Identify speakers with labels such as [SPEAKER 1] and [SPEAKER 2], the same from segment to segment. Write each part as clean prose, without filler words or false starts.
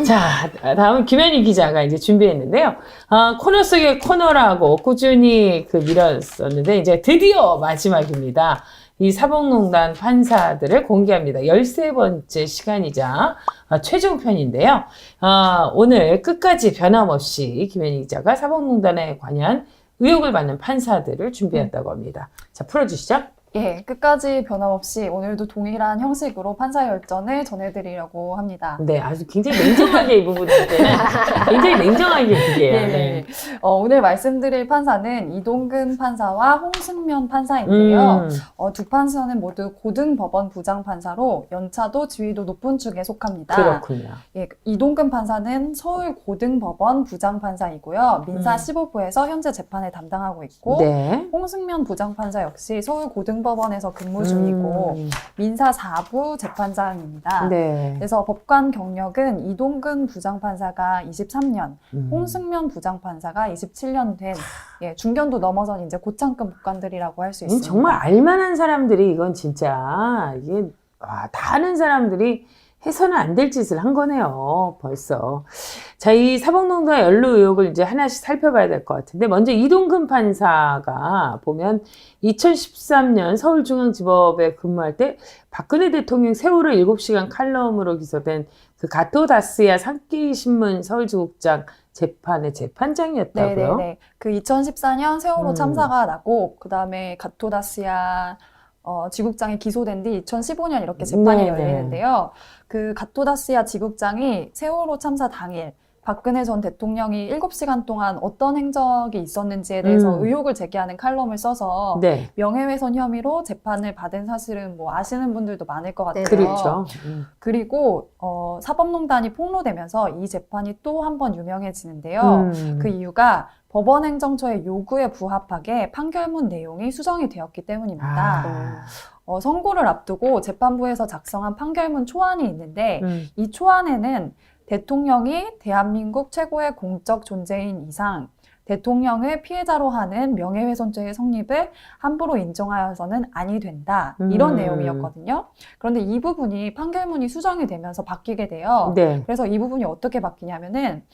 [SPEAKER 1] 자, 다음은 김현희 기자가 이제 준비했는데요. 코너 속의 코너라고 꾸준히 미뤘었는데, 이제 드디어 마지막입니다. 이 사법농단 판사들을 공개합니다. 13번째 시간이자 최종 편인데요. 오늘 끝까지 변함없이 김현희 기자가 사법농단에 관한 의혹을 받는 판사들을 준비했다고 합니다. 자, 풀어주시죠.
[SPEAKER 2] 예, 끝까지 변함없이 오늘도 동일한 형식으로 판사 열전을 전해드리려고 합니다.
[SPEAKER 1] 네, 아주 굉장히 냉정하게 이 부분을 굉장히 냉정하게 얘기해요.
[SPEAKER 2] 네. 오늘 말씀드릴 판사는 이동근 판사와 홍승면 판사인데요. 두 판사는 모두 고등법원 부장판사로 연차도 지위도 높은 축에 속합니다.
[SPEAKER 1] 그렇군요.
[SPEAKER 2] 예, 이동근 판사는 서울 고등법원 부장판사이고요. 민사 15부에서 현재 재판을 담당하고 있고,
[SPEAKER 1] 네.
[SPEAKER 2] 홍승면 부장판사 역시 서울 고등법원에서 근무 중이고 민사 4부 재판장입니다.
[SPEAKER 1] 네.
[SPEAKER 2] 그래서 법관 경력은 이동근 부장판사가 23년, 홍승면 부장판사가 27년 된 중견도 넘어선 이제 고창급 법관들이라고 할 수 있습니다.
[SPEAKER 1] 정말 알만한 사람들이 이건 진짜 이게 다 아는 사람들이 해서는 안 될 짓을 한 거네요. 벌써. 자, 이 사법농단 연루 의혹을 이제 하나씩 살펴봐야 될 것 같은데, 먼저 이동근 판사가 보면 2013년 서울중앙지법에 근무할 때 박근혜 대통령 세월호 7시간 칼럼으로 기소된 그 가토다스야 산케이신문 서울지국장 재판의 재판장이었다고요?
[SPEAKER 2] 네네네. 그 2014년 세월호 참사가 나고, 그 다음에 가토다스야 지국장이 기소된 뒤 2015년 이렇게 재판이 열리는데요. 그 가토다스야 지국장이 세월호 참사 당일 박근혜 전 대통령이 7시간 동안 어떤 행적이 있었는지에 대해서 의혹을 제기하는 칼럼을 써서 명예훼손 혐의로 재판을 받은 사실은 뭐 아시는 분들도 많을 것 같아요.
[SPEAKER 1] 그렇죠.
[SPEAKER 2] 그리고 사법농단이 폭로되면서 이 재판이 또 한 번 유명해지는데요. 그 이유가 법원행정처의 요구에 부합하게 판결문 내용이 수정이 되었기 때문입니다. 선고를 앞두고 재판부에서 작성한 판결문 초안이 있는데 이 초안에는 대통령이 대한민국 최고의 공적 존재인 이상 대통령을 피해자로 하는 명예훼손죄의 성립을 함부로 인정하여서는 아니 된다. 이런 내용이었거든요. 그런데 이 부분이 판결문이 수정이 되면서 바뀌게 돼요. 그래서 이 부분이 어떻게 바뀌냐면은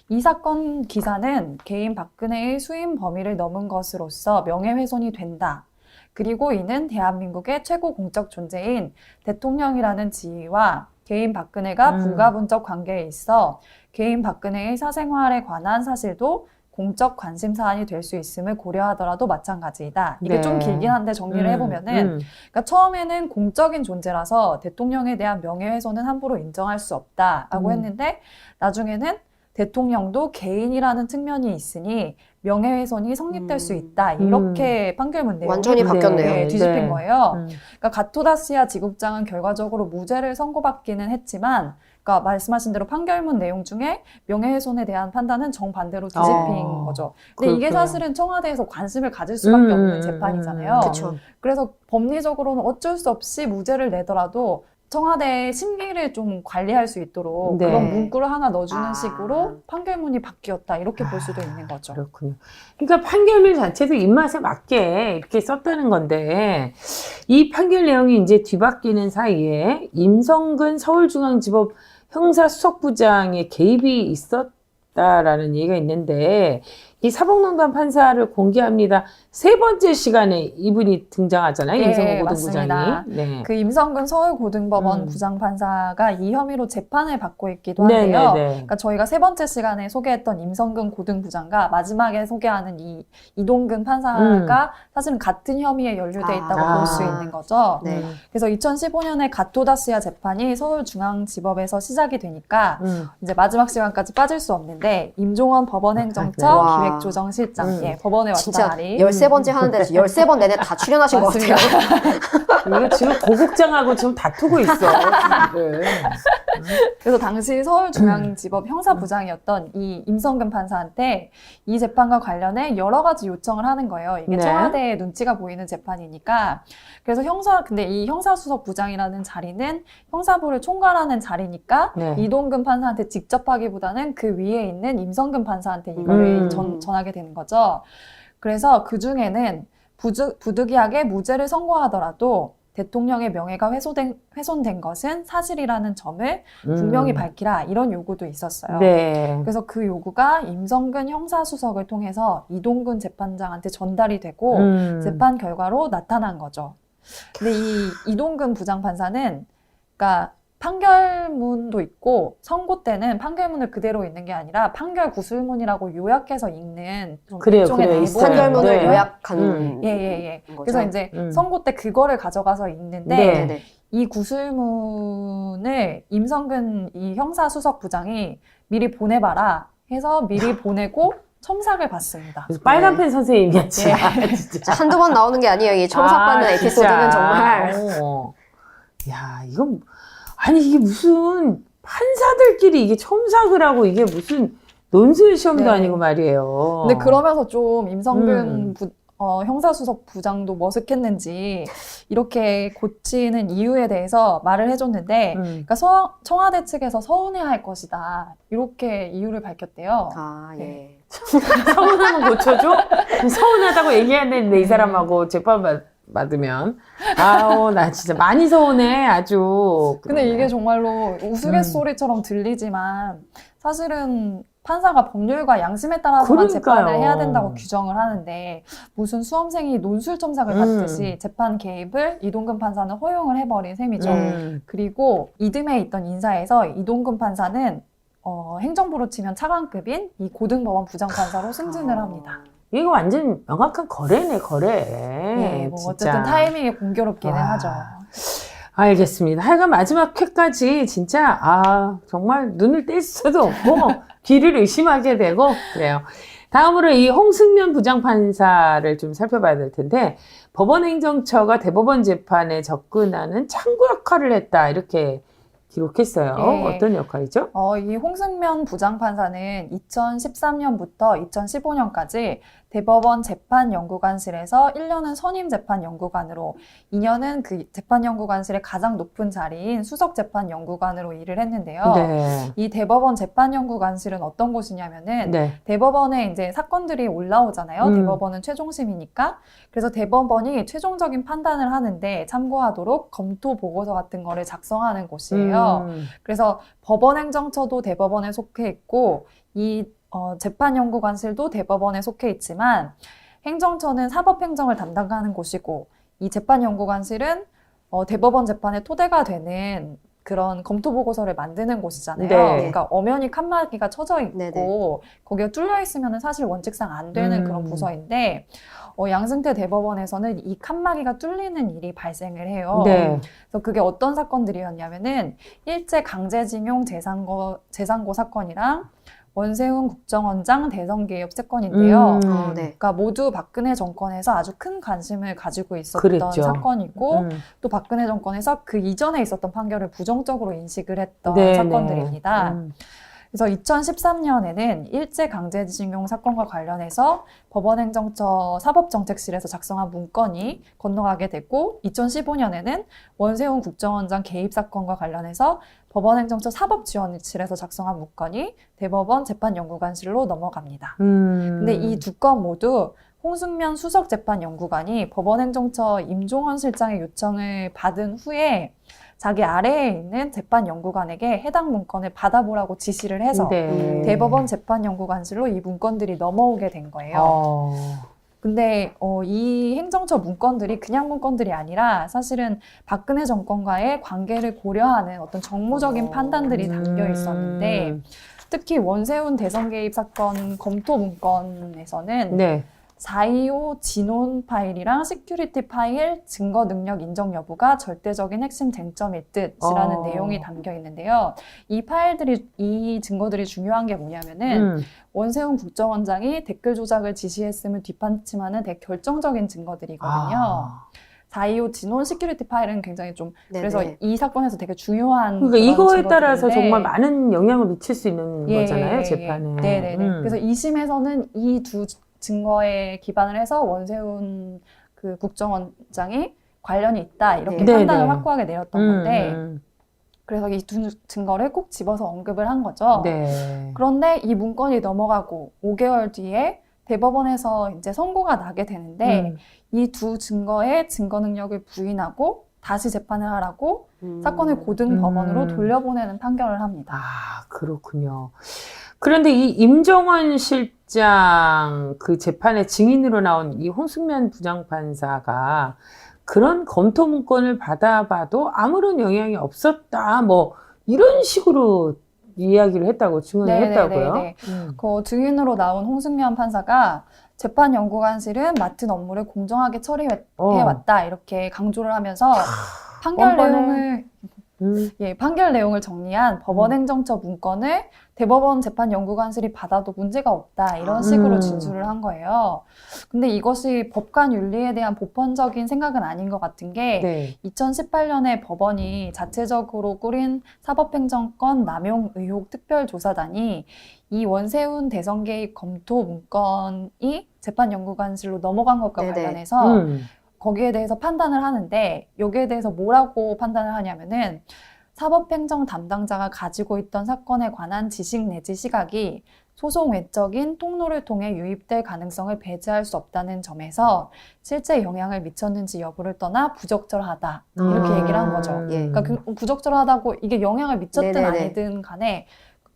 [SPEAKER 2] 이 사건 기사는 개인 박근혜의 수임 범위를 넘은 것으로서 명예훼손이 된다. 그리고 이는 대한민국의 최고 공적 존재인 대통령이라는 지위와 개인 박근혜가 불가분적 관계에 있어 개인 박근혜의 사생활에 관한 사실도 공적 관심 사안이 될 수 있음을 고려하더라도 마찬가지이다. 이게 좀 길긴 한데 정리를 해보면은 그러니까 처음에는 공적인 존재라서 대통령에 대한 명예훼손은 함부로 인정할 수 없다라고 했는데 나중에는 대통령도 개인이라는 측면이 있으니 명예훼손이 성립될 수 있다. 이렇게 판결문 내용이
[SPEAKER 3] 완전히 바뀌었네요.
[SPEAKER 2] 뒤집힌 거예요. 그러니까 가토다스야 지국장은 결과적으로 무죄를 선고받기는 했지만 그러니까 말씀하신 대로 판결문 내용 중에 명예훼손에 대한 판단은 정반대로 뒤집힌 거죠. 근데 이게 사실은 청와대에서 관심을 가질 수밖에 없는 재판이잖아요.
[SPEAKER 3] 그쵸.
[SPEAKER 2] 그래서 법리적으로는 어쩔 수 없이 무죄를 내더라도 청와대의 심기를 좀 관리할 수 있도록 그런 문구를 하나 넣어주는 식으로 판결문이 바뀌었다. 이렇게 볼 수도 있는 거죠.
[SPEAKER 1] 그렇군요. 그러니까 판결문 자체도 입맛에 맞게 이렇게 썼다는 건데 이 판결 내용이 이제 뒤바뀌는 사이에 임성근 서울중앙지법 형사수석부장의 개입이 있었다라는 얘기가 있는데 이 사법농단 판사를 공개합니다. 3번째 시간에 이분이 등장하잖아요. 임성근 고등부장이.
[SPEAKER 2] 그 임성근 서울고등법원 부장판사가 이 혐의로 재판을 받고 있기도 한데요. 그러니까 저희가 3번째 시간에 소개했던 임성근 고등부장과 마지막에 소개하는 이 이동근 판사가 사실은 같은 혐의에 연루돼 있다고 볼 수 있는 거죠. 그래서 2015년에 가토다스야 재판이 서울중앙지법에서 시작이 되니까 이제 마지막 시간까지 빠질 수 없는데 임종원 법원행정처 기획조정실장 법원에 왔다 말이
[SPEAKER 3] 13번째 하는데 13번 내내 다 출연하신 것 같아요.
[SPEAKER 1] 이거 지금 고국장하고 지금 다투고 있어.
[SPEAKER 2] 그래서 당시 서울중앙지법 형사부장이었던 이 임성근 판사한테 이 재판과 관련해 여러 가지 요청을 하는 거예요. 이게 청와대의 눈치가 보이는 재판이니까. 그래서 근데 이 형사수석부장이라는 자리는 형사부를 총괄하는 자리니까 이동근 판사한테 직접 하기보다는 그 위에 있는 임성근 판사한테 이거를 전하게 되는 거죠. 그래서 그 중에는 부득이하게 무죄를 선고하더라도 대통령의 명예가 훼손된 것은 사실이라는 점을 분명히 밝히라 이런 요구도 있었어요.
[SPEAKER 1] 네.
[SPEAKER 2] 그래서 그 요구가 임성근 형사수석을 통해서 이동근 재판장한테 전달이 되고 재판 결과로 나타난 거죠. 근데 이 이동근 부장판사는 그러니까 판결문도 있고 선고 때는 판결문을 그대로 읽는 게 아니라 판결 구술문이라고 요약해서 읽는 좀
[SPEAKER 1] 그래요,
[SPEAKER 2] 일종의
[SPEAKER 1] 그래요.
[SPEAKER 2] 대본.
[SPEAKER 3] 판결문을
[SPEAKER 1] 네.
[SPEAKER 3] 요약한
[SPEAKER 2] 예.
[SPEAKER 3] 거죠.
[SPEAKER 2] 그래서 이제 선고 때 그거를 가져가서 읽는데
[SPEAKER 1] 네.
[SPEAKER 3] 네네.
[SPEAKER 2] 이 구술문을 임성근 이 형사수석 부장이 미리 보내봐라 해서 미리 보내고 첨삭을 받습니다.
[SPEAKER 1] 그래서 빨간펜 선생님이었지.
[SPEAKER 2] 예.
[SPEAKER 3] 진짜 한두 번 나오는 게 아니에요. 이 첨삭받는
[SPEAKER 1] 아,
[SPEAKER 3] 에피소드는
[SPEAKER 1] 진짜.
[SPEAKER 3] 정말.
[SPEAKER 1] 야, 이건, 아니, 이게 무슨, 판사들끼리 이게 첨삭을 하고 이게 무슨 논술 시험도
[SPEAKER 2] 네.
[SPEAKER 1] 아니고 말이에요.
[SPEAKER 2] 근데 그러면서 좀 임성근 형사수석 부장도 머쓱했는지 이렇게 고치는 이유에 대해서 말을 해줬는데 그러니까 청와대 측에서 서운해할 것이다 이렇게 이유를 밝혔대요.
[SPEAKER 3] 아, 예.
[SPEAKER 1] 서운하면 고쳐줘? 서운하다고 얘기해야 되는데, 이 사람하고 재판 받으면. 아우, 나 진짜 많이 서운해, 아주.
[SPEAKER 2] 근데 이게 정말로 우스갯소리처럼 들리지만 사실은 판사가 법률과 양심에 따라서만
[SPEAKER 1] 그러니까요.
[SPEAKER 2] 재판을 해야 된다고 규정을 하는데 무슨 수험생이 논술 첨삭을 받듯이 재판 개입을 이동근 판사는 허용을 해버린 셈이죠. 그리고 이듬해 있던 인사에서 이동근 판사는 행정부로 치면 차관급인 이 고등법원 부장판사로 승진을 합니다.
[SPEAKER 1] 이거 완전 명확한 거래네, 거래.
[SPEAKER 2] 네, 뭐
[SPEAKER 1] 진짜.
[SPEAKER 2] 어쨌든 타이밍이 공교롭기는
[SPEAKER 1] 와.
[SPEAKER 2] 하죠.
[SPEAKER 1] 알겠습니다. 하여간 마지막 회까지 진짜, 정말 눈을 뗄 수도 없고, 귀를 의심하게 되고, 그래요. 다음으로 이 홍승면 부장판사를 좀 살펴봐야 될 텐데, 법원행정처가 대법원 재판에 접근하는 창구 역할을 했다, 이렇게 기록했어요.
[SPEAKER 2] 예.
[SPEAKER 1] 어떤 역할이죠?
[SPEAKER 2] 이 홍승면 부장판사는 2013년부터 2015년까지 대법원 재판연구관실에서 1년은 선임재판연구관으로 2년은 그 재판연구관실의 가장 높은 자리인 수석재판연구관으로 일을 했는데요.
[SPEAKER 1] 네.
[SPEAKER 2] 이 대법원 재판연구관실은 어떤 곳이냐면은
[SPEAKER 1] 네.
[SPEAKER 2] 대법원에 이제 사건들이 올라오잖아요. 대법원은 최종심이니까. 그래서 대법원이 최종적인 판단을 하는데 참고하도록 검토 보고서 같은 거를 작성하는 곳이에요. 그래서 법원행정처도 대법원에 속해 있고 이 재판연구관실도 대법원에 속해 있지만 행정처는 사법행정을 담당하는 곳이고 이 재판연구관실은 대법원 재판의 토대가 되는 그런 검토 보고서를 만드는 곳이잖아요.
[SPEAKER 1] 네.
[SPEAKER 2] 그러니까 엄연히 칸막이가 쳐져 있고
[SPEAKER 3] 네네.
[SPEAKER 2] 거기가 뚫려 있으면 사실 원칙상 안 되는 그런 부서인데 양승태 대법원에서는 이 칸막이가 뚫리는 일이 발생을 해요.
[SPEAKER 1] 네.
[SPEAKER 2] 그래서 그게 어떤 사건들이었냐면은 일제 강제징용 재상고 사건이랑 원세훈 국정원장 대선 개입 사건인데요.
[SPEAKER 3] 네.
[SPEAKER 2] 그러니까 모두 박근혜 정권에서 아주 큰 관심을 가지고 있었던
[SPEAKER 1] 그랬죠.
[SPEAKER 2] 사건이고 또 박근혜 정권에서 그 이전에 있었던 판결을 부정적으로 인식을 했던
[SPEAKER 1] 네,
[SPEAKER 2] 사건들입니다. 그래서 2013년에는 일제 강제징용 사건과 관련해서 법원행정처 사법정책실에서 작성한 문건이 건너가게 됐고 2015년에는 원세훈 국정원장 개입 사건과 관련해서 법원행정처 사법지원실에서 작성한 문건이 대법원 재판연구관실로 넘어갑니다. 근데 이 두 건 모두 홍승면 수석재판연구관이 법원행정처 임종원 실장의 요청을 받은 후에 자기 아래에 있는 재판연구관에게 해당 문건을 받아보라고 지시를 해서
[SPEAKER 1] 네.
[SPEAKER 2] 대법원 재판연구관실로 이 문건들이 넘어오게 된 거예요. 근데 이 행정처 문건들이 그냥 문건들이 아니라 사실은 박근혜 정권과의 관계를 고려하는 어떤 정무적인 판단들이 담겨 있었는데 특히 원세훈 대선 개입 사건 검토 문건에서는
[SPEAKER 1] 네.
[SPEAKER 2] 425 진원 파일이랑 시큐리티 파일 증거 능력 인정 여부가 절대적인 핵심 쟁점일 듯이라는 내용이 담겨 있는데요. 이 증거들이 중요한 게 뭐냐면은 원세훈 국정원장이 댓글 조작을 지시했음을 뒷받침하는 되게 결정적인 증거들이거든요. 425 진원 시큐리티 파일은 굉장히 좀
[SPEAKER 3] 네네.
[SPEAKER 2] 그래서 이 사건에서 되게 중요한
[SPEAKER 1] 그러니까 이거에 따라서
[SPEAKER 2] 증거들인데
[SPEAKER 1] 정말 많은 영향을 미칠 수 있는 거잖아요, 재판에.
[SPEAKER 2] 네네네. 그래서 2심에서는 이 두 증거에 기반을 해서 원세훈 그 국정원장이 관련이 있다 이렇게
[SPEAKER 3] 네.
[SPEAKER 2] 판단을
[SPEAKER 1] 네네.
[SPEAKER 2] 확고하게 내렸던 건데 그래서 이 두 증거를 꼭 집어서 언급을 한 거죠.
[SPEAKER 1] 네.
[SPEAKER 2] 그런데 이 문건이 넘어가고 5개월 뒤에 대법원에서 이제 선고가 나게 되는데 이 두 증거의 증거 능력을 부인하고 다시 재판을 하라고 사건을 고등법원으로 돌려보내는 판결을 합니다.
[SPEAKER 1] 아, 그렇군요. 그런데 이 임정원 실장 그 재판의 증인으로 나온 이 홍승면 부장판사가 그런 검토 문건을 받아봐도 아무런 영향이 없었다. 뭐 이런 식으로 이야기를 했다고 증언을 했다고요.
[SPEAKER 2] 네네네. 그 증인으로 나온 홍승면 판사가 재판 연구관실은 맡은 업무를 공정하게 처리해왔다 이렇게 강조를 하면서 판결 내용을 판결 내용을 정리한 법원행정처 문건을 대법원 재판연구관실이 받아도 문제가 없다 이런 식으로 진술을 한 거예요. 근데 이것이 법관 윤리에 대한 보편적인 생각은 아닌 것 같은 게
[SPEAKER 1] 네.
[SPEAKER 2] 2018년에 법원이 자체적으로 꾸린 사법행정권 남용 의혹 특별조사단이 이 원세훈 대선 개입 검토 문건이 재판연구관실로 넘어간 것과
[SPEAKER 3] 네네.
[SPEAKER 2] 관련해서 거기에 대해서 판단을 하는데 여기에 대해서 뭐라고 판단을 하냐면은 사법행정 담당자가 가지고 있던 사건에 관한 지식 내지 시각이 소송 외적인 통로를 통해 유입될 가능성을 배제할 수 없다는 점에서 실제 영향을 미쳤는지 여부를 떠나 부적절하다 이렇게 얘기를 한 거죠. 그러니까 부적절하다고 이게 영향을 미쳤든
[SPEAKER 3] 네네네.
[SPEAKER 2] 아니든 간에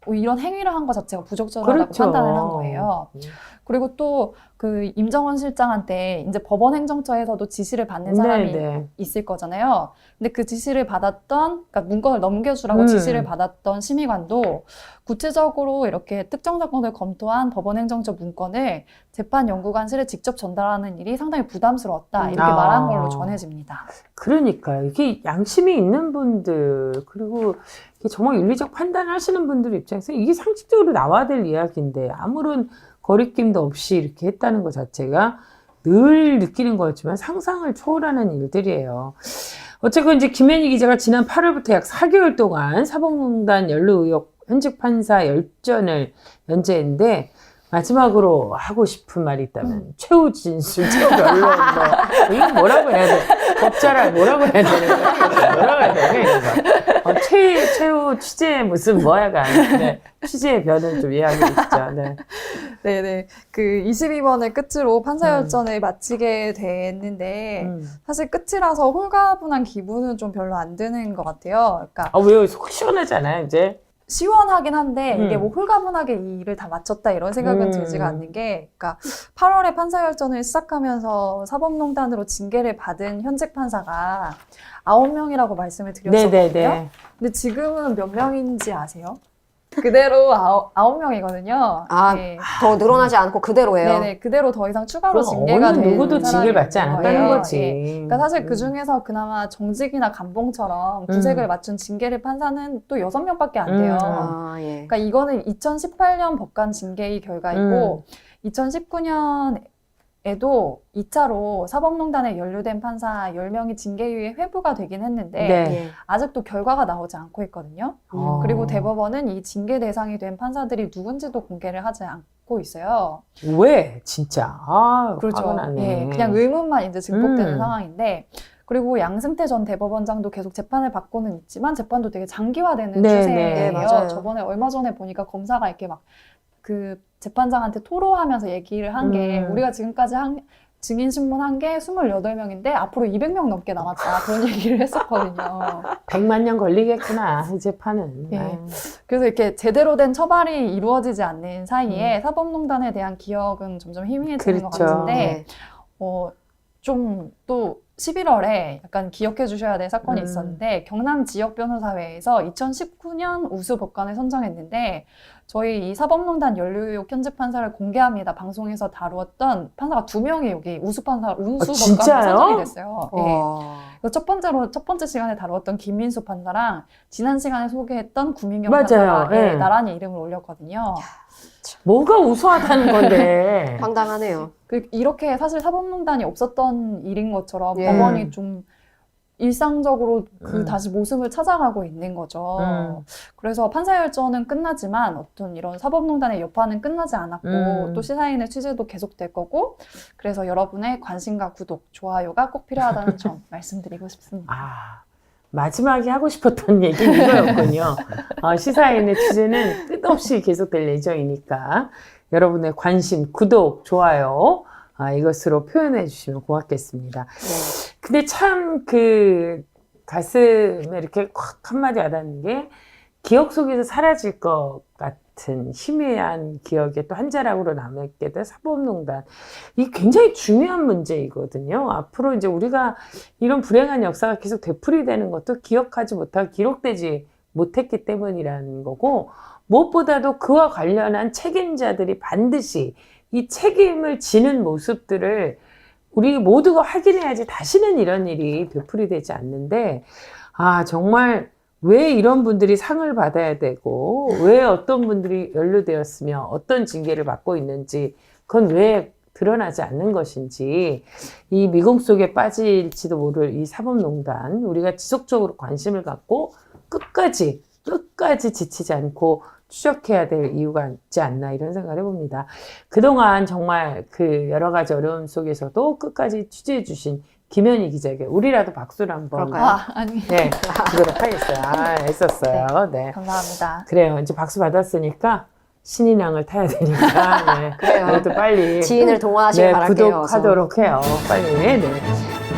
[SPEAKER 2] 이런 행위를 한 것 자체가 부적절하다고
[SPEAKER 1] 그렇죠.
[SPEAKER 2] 판단을 한 거예요. 그리고 또 그 임정원 실장한테 이제 법원행정처에서도 지시를 받는 사람이
[SPEAKER 1] 네네.
[SPEAKER 2] 있을 거잖아요. 근데 그 지시를 받았던, 그러니까 문건을 넘겨주라고 지시를 받았던 심의관도 구체적으로 이렇게 특정 사건을 검토한 법원행정처 문건을 재판연구관실에 직접 전달하는 일이 상당히 부담스러웠다. 이렇게 말한 걸로 전해집니다.
[SPEAKER 1] 그러니까 이게 양심이 있는 분들 그리고 이게 정말 윤리적 판단을 하시는 분들 입장에서 이게 상식적으로 나와야 될 이야기인데 아무런 거리낌도 없이 이렇게 했다는 것 자체가 늘 느끼는 거였지만 상상을 초월하는 일들이에요. 어쨌건 이제 김현희 기자가 지난 8월부터 약 4개월 동안 사법농단 연루 의혹 현직 판사 열전을 연재했는데 마지막으로 하고 싶은 말이 있다면 최후 진술, 최후 변론 뭐 이거 뭐라고 해야 돼? 법자랄 뭐라고 해야 되는 거야? 뭐라고 해야 되는 거야? 최후 취재 무슨 뭐야가 아닌데 취재의 변을 좀 이해하게 되시죠. 네.
[SPEAKER 2] 네네. 그 22번을 끝으로 판사열전을 마치게 됐는데 사실 끝이라서 홀가분한 기분은 좀 별로 안 드는 것 같아요. 그러니까
[SPEAKER 1] 왜요? 속 시원하잖아요, 이제.
[SPEAKER 2] 시원하긴 한데 이게 뭐 홀가분하게 이 일을 다 마쳤다 이런 생각은 들지가 않는 게 그러니까 8월에 판사열전을 시작하면서 사법농단으로 징계를 받은 현직 판사가 9명이라고 말씀을 드렸었거든요.
[SPEAKER 1] 네네네.
[SPEAKER 2] 근데 지금은 몇 명인지 아세요? 그대로 9명이거든요. 네.
[SPEAKER 3] 더 늘어나지 않고 그대로예요.
[SPEAKER 2] 네네, 그대로 더 이상 추가로
[SPEAKER 1] 그럼
[SPEAKER 2] 징계가
[SPEAKER 1] 어느
[SPEAKER 2] 되는
[SPEAKER 1] 누구도 징계를 받지
[SPEAKER 2] 사람이 있는
[SPEAKER 1] 않았다는
[SPEAKER 2] 거예요.
[SPEAKER 1] 거지.
[SPEAKER 2] 예. 그러니까 사실 그 중에서 그나마 정직이나 감봉처럼 구색을 맞춘 징계를 판사는 또 6명밖에 안 돼요.
[SPEAKER 3] 예.
[SPEAKER 2] 그러니까 이거는 2018년 법관 징계의 결과이고 2019년에도 2차로 사법농단에 연루된 판사 10명이 징계유예 회부가 되긴 했는데
[SPEAKER 1] 네.
[SPEAKER 2] 아직도 결과가 나오지 않고 있거든요. 그리고 대법원은 이 징계 대상이 된 판사들이 누군지도 공개를 하지 않고 있어요.
[SPEAKER 1] 왜? 진짜.
[SPEAKER 2] 그렇죠.
[SPEAKER 1] 화가 나네.
[SPEAKER 2] 예, 그냥 의문만 이제 증폭되는 상황인데 그리고 양승태 전 대법원장도 계속 재판을 받고는 있지만 재판도 되게 장기화되는
[SPEAKER 1] 네,
[SPEAKER 2] 추세예요.
[SPEAKER 1] 네,
[SPEAKER 3] 맞아요.
[SPEAKER 2] 저번에 얼마 전에 보니까 검사가 이렇게 막 그 재판장한테 토로하면서 얘기를 한 게 우리가 지금까지 증인 신문한 게 28명인데 앞으로 200명 넘게 남았다. 그런 얘기를 했었거든요.
[SPEAKER 1] 100만 년 걸리겠구나, 이 재판은.
[SPEAKER 2] 예.
[SPEAKER 1] 아유.
[SPEAKER 2] 그래서 이렇게 제대로 된 처벌이 이루어지지 않는 사이에 사법농단에 대한 기억은 점점 희미해지는 것
[SPEAKER 1] 그렇죠.
[SPEAKER 2] 같은데
[SPEAKER 3] 네.
[SPEAKER 2] 좀 또 11월에 약간 기억해 주셔야 될 사건이 있었는데 경남 지역 변호사회에서 2019년 우수 법관을 선정했는데 저희 이 사법농단 연루 의혹 현직 판사를 공개합니다. 방송에서 다루었던 판사가 2명이 여기 우수 법관으로 선정이 됐어요. 예. 첫 번째 시간에 다루었던 김민수 판사랑 지난 시간에 소개했던 구민경
[SPEAKER 1] 맞아요.
[SPEAKER 2] 판사가
[SPEAKER 1] 예.
[SPEAKER 2] 나란히 이름을 올렸거든요.
[SPEAKER 1] 뭐가 우수하다는 건데.
[SPEAKER 3] 황당하네요.
[SPEAKER 2] 이렇게 사실 사법농단이 없었던 일인 것처럼
[SPEAKER 3] 예.
[SPEAKER 2] 법원이 좀 일상적으로 다시 모습을 찾아가고 있는 거죠. 그래서 판사열전은 끝나지만 어떤 이런 사법농단의 여파는 끝나지 않았고 또 시사인의 취재도 계속될 거고 그래서 여러분의 관심과 구독, 좋아요가 꼭 필요하다는 점 말씀드리고 싶습니다.
[SPEAKER 1] 마지막에 하고 싶었던 얘기는 이거였군요. 시사인의 취재는 끝없이 계속될 예정이니까 여러분의 관심, 구독, 좋아요 이것으로 표현해 주시면 고맙겠습니다. 근데 참 가슴에 이렇게 콱 한마디 와닿는 게 기억 속에서 사라질 것 같은 희미한 기억에 또 한 자락으로 남게 된 사법농단. 이 굉장히 중요한 문제이거든요. 앞으로 이제 우리가 이런 불행한 역사가 계속 되풀이되는 것도 기억하지 못하고 기록되지 못했기 때문이라는 거고, 무엇보다도 그와 관련한 책임자들이 반드시 이 책임을 지는 모습들을 우리 모두가 확인해야지 다시는 이런 일이 되풀이되지 않는데, 아, 정말 왜 이런 분들이 상을 받아야 되고, 왜 어떤 분들이 연루되었으며 어떤 징계를 받고 있는지, 그건 왜 드러나지 않는 것인지, 이 미궁 속에 빠질지도 모를 이 사법농단, 우리가 지속적으로 관심을 갖고 끝까지 지치지 않고 추적해야 될 이유가 있지 않나, 이런 생각을 해봅니다. 그동안 정말 그 여러 가지 어려움 속에서도 끝까지 취재해 주신 김현희 기자에게 우리라도 박수를 한번.
[SPEAKER 3] 그럴까요?
[SPEAKER 2] 아니.
[SPEAKER 1] 네, 주도록 하겠어요. 아, 애썼어요. 네.
[SPEAKER 2] 감사합니다.
[SPEAKER 1] 그래요. 이제 박수 받았으니까 신인왕을 타야 되니까. 네.
[SPEAKER 3] 그래요.
[SPEAKER 1] 그래도 빨리.
[SPEAKER 3] 지인을 동원하시길
[SPEAKER 1] 네,
[SPEAKER 3] 바랄게요.
[SPEAKER 1] 구독하도록 해요. 빨리. 네.